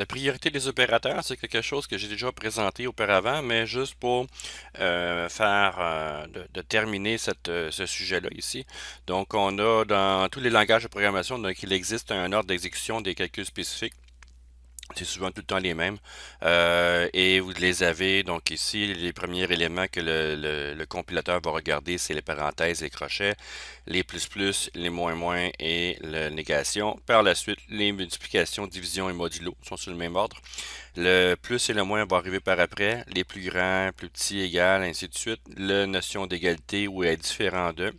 La priorité des opérateurs, c'est quelque chose que j'ai déjà présenté auparavant, mais juste pour de terminer ce sujet-là ici. Donc, on a dans tous les langages de programmation, donc il existe un ordre d'exécution des calculs spécifiques. C'est souvent tout le temps les mêmes. Et vous les avez, donc ici, les premiers éléments que le compilateur va regarder, c'est les parenthèses, les crochets, les plus, les moins et la négation. Par la suite, les multiplications, divisions et modulo sont sur le même ordre. Le plus et le moins vont arriver par après, les plus grands, plus petits, égal, ainsi de suite. La notion d'égalité ou est différent de.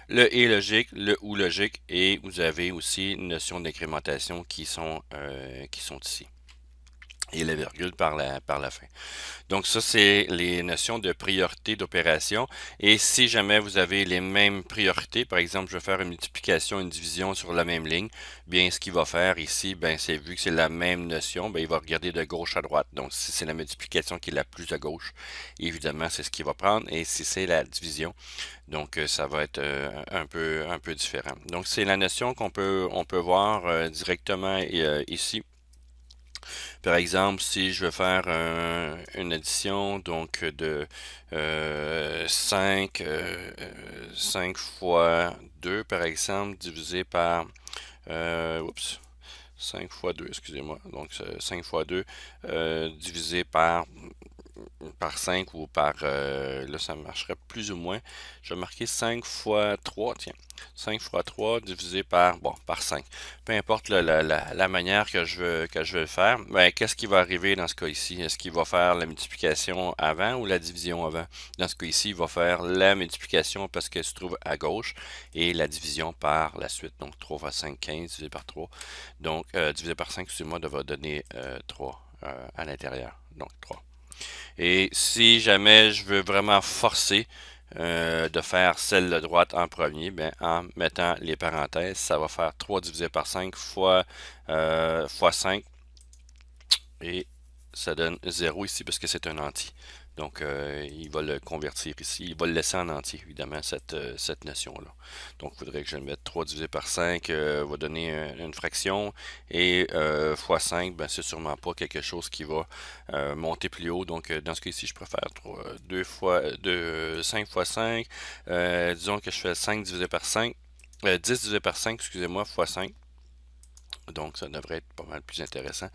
Le et logique, le ou logique, et vous avez aussi une notion d'incrémentation qui sont ici et la virgule par la fin. Donc ça, c'est les notions de priorité d'opération. Et si jamais vous avez les mêmes priorités, par exemple, je vais faire une multiplication, une division sur la même ligne, bien ce qu'il va faire ici, ben c'est vu que c'est la même notion, ben il va regarder de gauche à droite. Donc si c'est la multiplication qui est la plus à gauche, évidemment, c'est ce qu'il va prendre. Et si c'est la division, donc ça va être un peu différent. Donc c'est la notion on peut voir directement ici. Par exemple, si je veux faire une addition donc de 5 fois 2 par exemple, divisé par oups, 5 fois 2, excusez-moi. Donc 5 fois 2 divisé par 5 ou par là ça marcherait plus ou moins. Je vais marquer 5 fois 3, tiens. 5 fois 3 divisé par 5. Peu importe la manière que je veux le faire, ben, qu'est-ce qui va arriver dans ce cas ici? Est-ce qu'il va faire la multiplication avant ou la division avant? Dans ce cas ici, il va faire la multiplication parce qu'elle se trouve à gauche et la division par la suite. Donc 3 fois 5, 15 divisé par 3. Donc divisé par 5, excusez-moi, va donner 3 à l'intérieur. Donc 3. Et si jamais je veux vraiment forcer de faire celle de droite en premier, ben, en mettant les parenthèses, ça va faire 3 divisé par 5 fois 5 et ça donne 0 ici parce que c'est un entier. Donc, il va le convertir ici. Il va le laisser en entier, évidemment, cette notion-là. Donc, il faudrait que je le mette 3 divisé par 5 va donner une fraction. Et fois 5, ben, c'est sûrement pas quelque chose qui va monter plus haut. Donc, dans ce cas-ci, je préfère 5 fois 5. Disons que je fais 5 divisé par 5. 10 divisé par 5, excusez-moi, fois 5. Donc, ça devrait être pas mal plus intéressant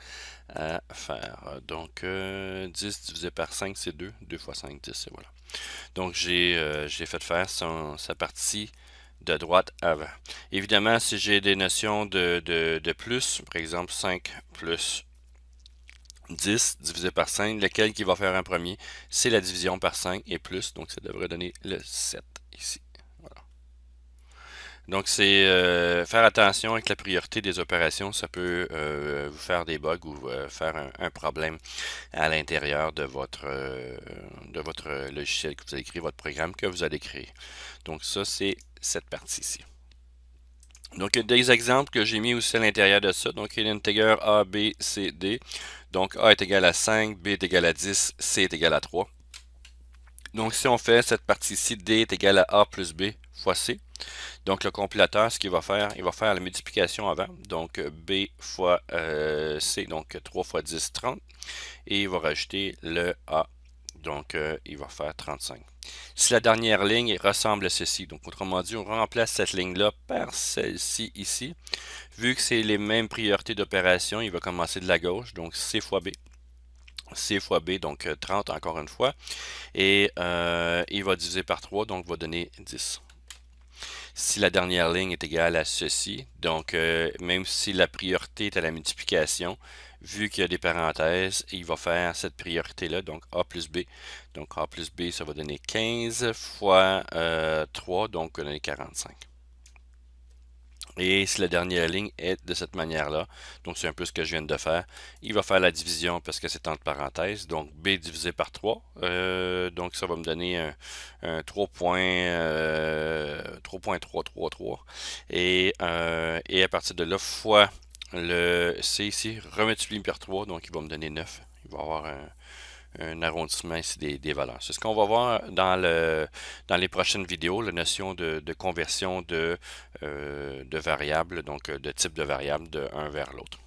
à faire. Donc, 10 divisé par 5, c'est 2. 2 fois 5, 10, et voilà. Donc, j'ai fait faire sa partie de droite avant. Évidemment, si j'ai des notions de plus, par exemple 5 plus 10 divisé par 5, lequel qui va faire en premier, c'est la division par 5 et plus, donc ça devrait donner le 7 ici. Donc, c'est faire attention avec la priorité des opérations. Ça peut vous faire des bugs ou faire un problème à l'intérieur de votre logiciel que vous avez créé, votre programme que vous allez créer. Donc, ça, c'est cette partie-ci. Donc, il y a des exemples que j'ai mis aussi à l'intérieur de ça. Donc, il y a l'intéger A, B, C, D. Donc, A est égal à 5, B est égal à 10, C est égal à 3. Donc, si on fait cette partie-ci, D est égal à A plus B fois C. Donc, le compilateur, ce qu'il va faire, il va faire la multiplication avant. Donc, B fois C, donc 3 fois 10, 30. Et il va rajouter le A. Donc, il va faire 35. Si la dernière ligne ressemble à ceci, donc autrement dit, on remplace cette ligne-là par celle-ci ici. Vu que c'est les mêmes priorités d'opération, il va commencer de la gauche, donc C fois B. C fois B, donc 30 encore une fois. Et il va diviser par 3, donc va donner 10. Si la dernière ligne est égale à ceci, donc même si la priorité est à la multiplication, vu qu'il y a des parenthèses, il va faire cette priorité-là, donc A plus B. Donc A plus B, ça va donner 15 fois 3, donc va donner 45. Et si la dernière ligne est de cette manière-là, donc c'est un peu ce que je viens de faire, il va faire la division parce que c'est entre parenthèses, donc B divisé par 3, donc ça va me donner un 3.333, et à partir de là, fois le C ici, remultiplie par 3, donc il va me donner 9. Il va avoir un arrondissement ici des valeurs. C'est ce qu'on va voir dans les prochaines vidéos, la notion de conversion de variables, donc de type de variable de un vers l'autre.